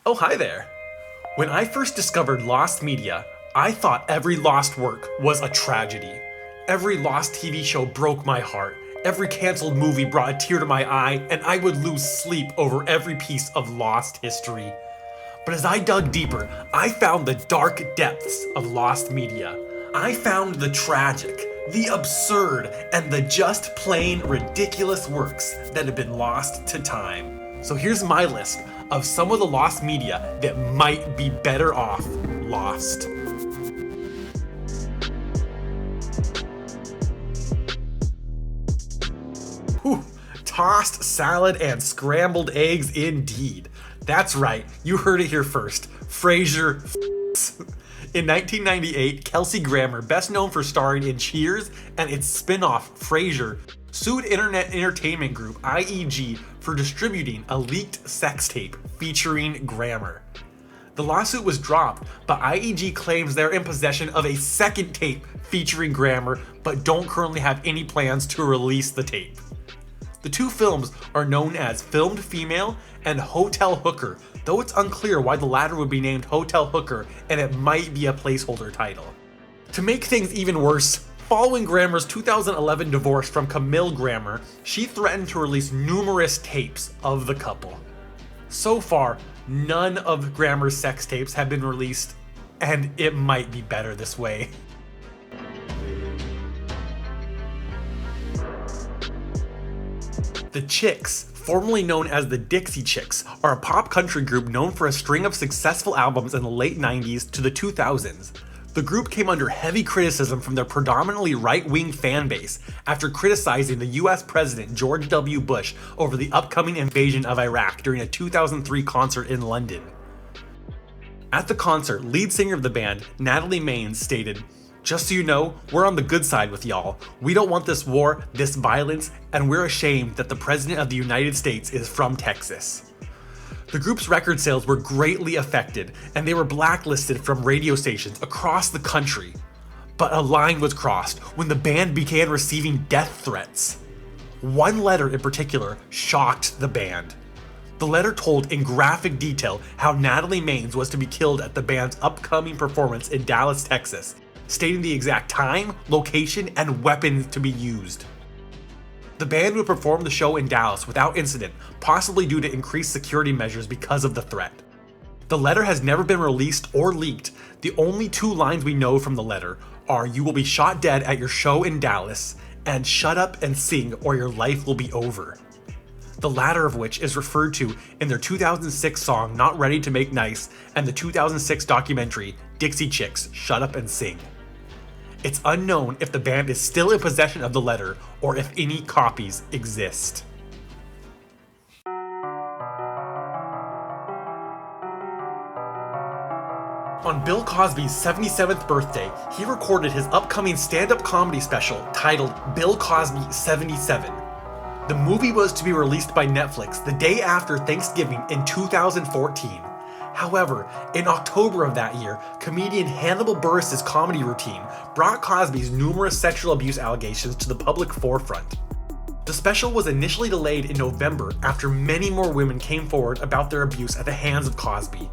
Oh, hi there. When I first discovered lost media, I thought every lost work was a tragedy. Every lost TV show broke my heart. Every canceled movie brought a tear to my eye, and I would lose sleep over every piece of lost history. But as I dug deeper, I found the dark depths of lost media. I found the tragic, the absurd, and the just plain ridiculous works that have been lost to time. So here's my list of some of the lost media that might be better off lost. Whew, tossed salad and scrambled eggs indeed. That's right, you heard it here first. Frasier In 1998, Kelsey Grammer, best known for starring in Cheers and its spin-off Frasier, sued internet entertainment group IEG for distributing a leaked sex tape featuring Grammer. The lawsuit was dropped, but IEG claims they're in possession of a second tape featuring Grammer, but don't currently have any plans to release the tape. The two films are known as Filmed Female and Hotel Hooker, though it's unclear why the latter would be named Hotel Hooker, and it might be a placeholder title. To make things even worse, following Grammer's 2011 divorce from Camille Grammer, she threatened to release numerous tapes of the couple. So far, none of Grammer's sex tapes have been released, and it might be better this way. The Chicks, formerly known as the Dixie Chicks, are a pop country group known for a string of successful albums in the late 90s to the 2000s. The group came under heavy criticism from their predominantly right-wing fan base after criticizing the US President George W. Bush over the upcoming invasion of Iraq during a 2003 concert in London. At the concert, lead singer of the band, Natalie Maines, stated, "Just so you know, we're on the good side with y'all. We don't want this war, this violence, and we're ashamed that the President of the United States is from Texas." The group's record sales were greatly affected, and they were blacklisted from radio stations across the country. But a line was crossed when the band began receiving death threats. One letter in particular shocked the band. The letter told in graphic detail how Natalie Maines was to be killed at the band's upcoming performance in Dallas, Texas, stating the exact time, location, and weapons to be used. The band would perform the show in Dallas without incident, possibly due to increased security measures because of the threat. The letter has never been released or leaked. The only two lines we know from the letter are "You will be shot dead at your show in Dallas," and "Shut up and sing or your life will be over." The latter of which is referred to in their 2006 song Not Ready to Make Nice and the 2006 documentary Dixie Chicks, Shut Up and Sing. It's unknown if the band is still in possession of the letter or if any copies exist. On Bill Cosby's 77th birthday, he recorded his upcoming stand-up comedy special titled Bill Cosby 77. The movie was to be released by Netflix the day after Thanksgiving in 2014. However, in October of that year, comedian Hannibal Buress' comedy routine brought Cosby's numerous sexual abuse allegations to the public forefront. The special was initially delayed in November after many more women came forward about their abuse at the hands of Cosby.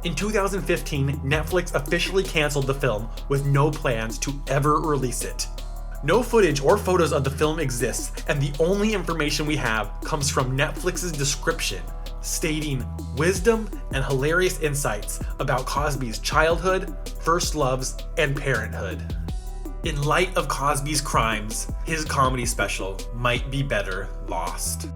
In 2015, Netflix officially canceled the film with no plans to ever release it. No footage or photos of the film exists, and the only information we have comes from Netflix's description, stating wisdom and hilarious insights about Cosby's childhood, first loves, and parenthood. In light of Cosby's crimes, his comedy special might be better lost.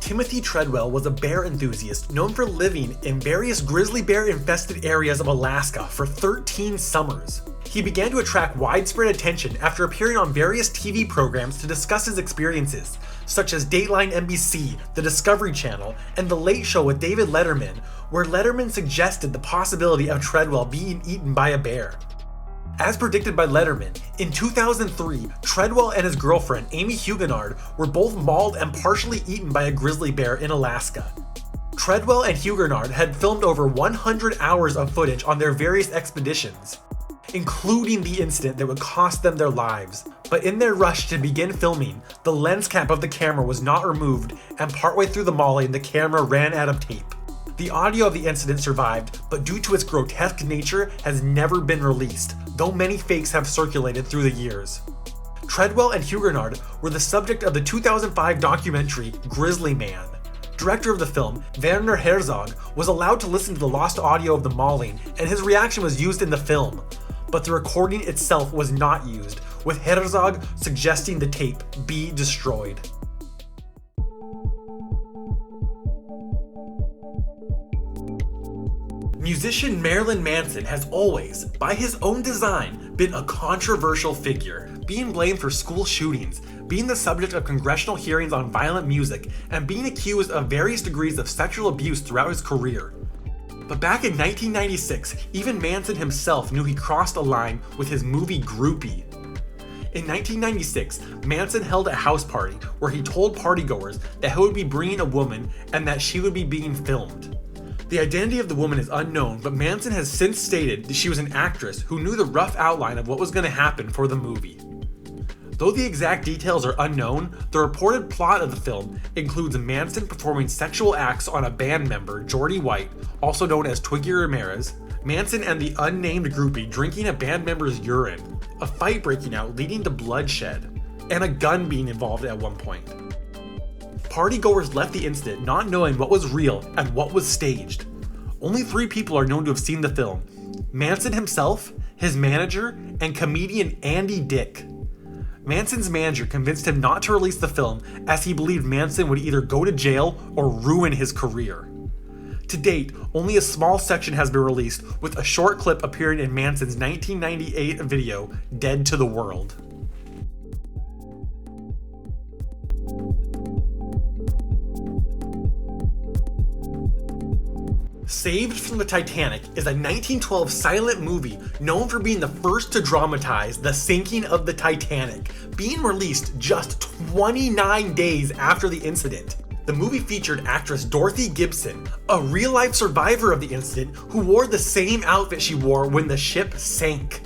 Timothy Treadwell was a bear enthusiast known for living in various grizzly bear-infested areas of Alaska for 13 summers. He began to attract widespread attention after appearing on various TV programs to discuss his experiences, such as Dateline NBC, The Discovery Channel, and The Late Show with David Letterman, where Letterman suggested the possibility of Treadwell being eaten by a bear. As predicted by Letterman, in 2003, Treadwell and his girlfriend, Amy Huguenard, were both mauled and partially eaten by a grizzly bear in Alaska. Treadwell and Huguenard had filmed over 100 hours of footage on their various expeditions. including the incident that would cost them their lives. But in their rush to begin filming, the lens cap of the camera was not removed, and partway through the mauling, the camera ran out of tape. The audio of the incident survived, but due to its grotesque nature has never been released, though many fakes have circulated through the years. Treadwell and Huguenard were the subject of the 2005 documentary Grizzly Man. Director of the film, Werner Herzog, was allowed to listen to the lost audio of the mauling, and his reaction was used in the film. But the recording itself was not used, with Herzog suggesting the tape be destroyed. Musician Marilyn Manson has always, by his own design, been a controversial figure, being blamed for school shootings, being the subject of congressional hearings on violent music, and being accused of various degrees of sexual abuse throughout his career. But back in 1996, even Manson himself knew he crossed a line with his movie Groupie. In 1996, Manson held a house party where he told partygoers that he would be bringing a woman and that she would be being filmed. The identity of the woman is unknown, but Manson has since stated that she was an actress who knew the rough outline of what was going to happen for the movie. Though the exact details are unknown, the reported plot of the film includes Manson performing sexual acts on a band member, Jordy White, also known as Twiggy Ramirez, Manson and the unnamed groupie drinking a band member's urine, a fight breaking out leading to bloodshed, and a gun being involved at one point. Partygoers left the incident not knowing what was real and what was staged. Only 3 people are known to have seen the film: Manson himself, his manager, and comedian Andy Dick. Manson's manager convinced him not to release the film as he believed Manson would either go to jail or ruin his career. To date, only a small section has been released, with a short clip appearing in Manson's 1998 video, Dead to the World. Saved from the Titanic is a 1912 silent movie known for being the first to dramatize the sinking of the Titanic, being released just 29 days after the incident. The movie featured actress Dorothy Gibson, a real-life survivor of the incident who wore the same outfit she wore when the ship sank.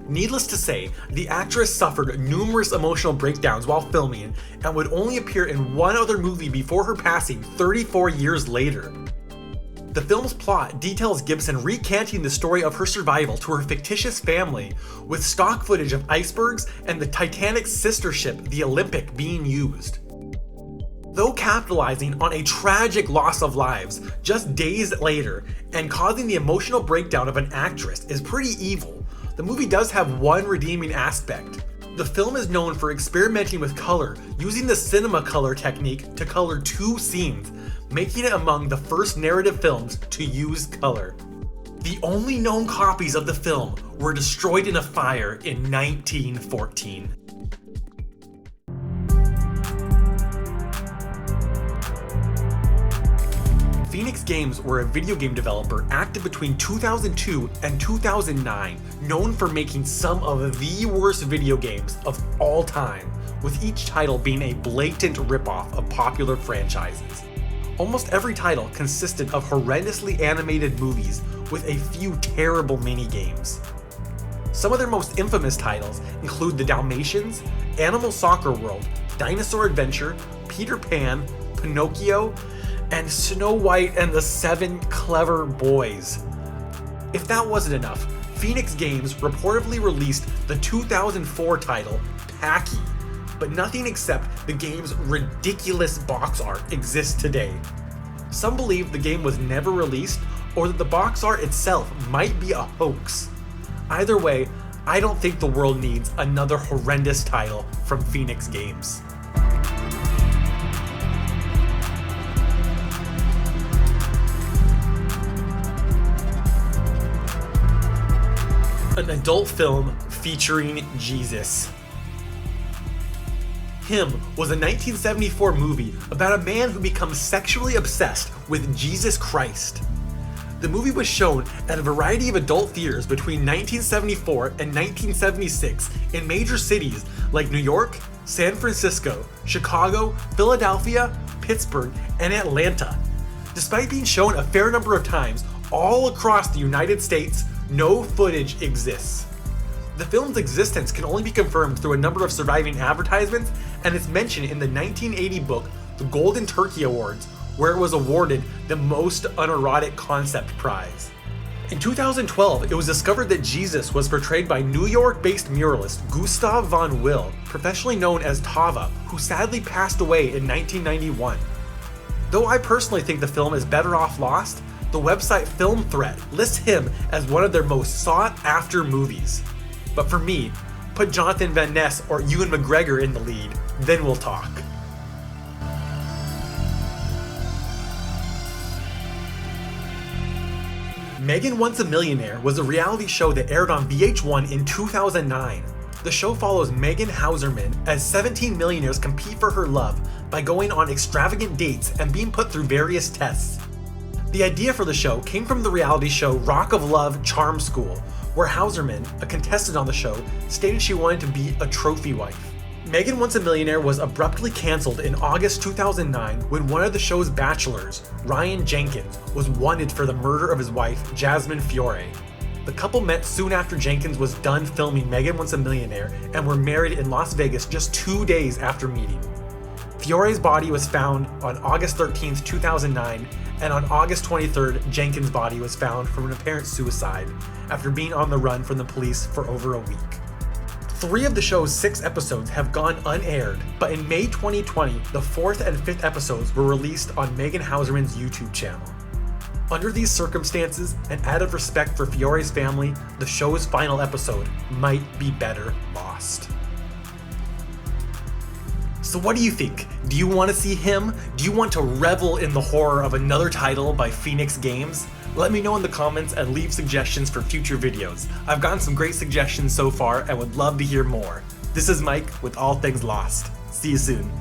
Needless to say, the actress suffered numerous emotional breakdowns while filming and would only appear in one other movie before her passing 34 years later. The film's plot details Gibson recanting the story of her survival to her fictitious family, with stock footage of icebergs and the Titanic's sister ship, the Olympic, being used. Though capitalizing on a tragic loss of lives just days later and causing the emotional breakdown of an actress is pretty evil, the movie does have one redeeming aspect. The film is known for experimenting with color, using the cinema color technique to color 2 scenes, making it among the first narrative films to use color. The only known copies of the film were destroyed in a fire in 1914. Phoenix Games were a video game developer active between 2002 and 2009, known for making some of the worst video games of all time, with each title being a blatant ripoff of popular franchises. Almost every title consisted of horrendously animated movies with a few terrible mini-games. Some of their most infamous titles include The Dalmatians, Animal Soccer World, Dinosaur Adventure, Peter Pan, Pinocchio, and Snow White and the 7 Clever Boys. If that wasn't enough, Phoenix Games reportedly released the 2004 title Packy, but nothing except the game's ridiculous box art exists today. Some believe the game was never released, or that the box art itself might be a hoax. Either way, I don't think the world needs another horrendous title from Phoenix Games. An adult film featuring Jesus. Him was a 1974 movie about a man who becomes sexually obsessed with Jesus Christ. The movie was shown at a variety of adult theaters between 1974 and 1976 in major cities like New York, San Francisco, Chicago, Philadelphia, Pittsburgh, and Atlanta. Despite being shown a fair number of times all across the United States, no footage exists. The film's existence can only be confirmed through a number of surviving advertisements, and it's mentioned in the 1980 book, The Golden Turkey Awards, where it was awarded the Most Unerotic Concept Prize. In 2012, it was discovered that Jesus was portrayed by New York-based muralist Gustav von Will, professionally known as Tava, who sadly passed away in 1991. Though I personally think the film is better off lost, the website Film Threat lists him as one of their most sought-after movies. But for me, put Jonathan Van Ness or Ewan McGregor in the lead, then we'll talk. Megan Once a Millionaire was a reality show that aired on VH1 in 2009. The show follows Megan Hauserman as 17 millionaires compete for her love by going on extravagant dates and being put through various tests. The idea for the show came from the reality show Rock of Love Charm School, where Hauserman, a contestant on the show, stated she wanted to be a trophy wife. Megan Once a Millionaire was abruptly cancelled in August 2009 when one of the show's bachelors, Ryan Jenkins, was wanted for the murder of his wife, Jasmine Fiore. The couple met soon after Jenkins was done filming Megan Once a Millionaire and were married in Las Vegas just 2 days after meeting. Fiore's body was found on August 13, 2009, and on August 23rd, Jenkins' body was found from an apparent suicide after being on the run from the police for over a week. 3 of the show's 6 episodes have gone unaired, but in May 2020, the 4th and 5th episodes were released on Megan Hauserman's YouTube channel. Under these circumstances, and out of respect for Fiore's family, the show's final episode might be better lost. So what do you think? Do you want to see him? Do you want to revel in the horror of another title by Phoenix Games? Let me know in the comments and leave suggestions for future videos. I've gotten some great suggestions so far and would love to hear more. This is Mike with All Things Lost. See you soon.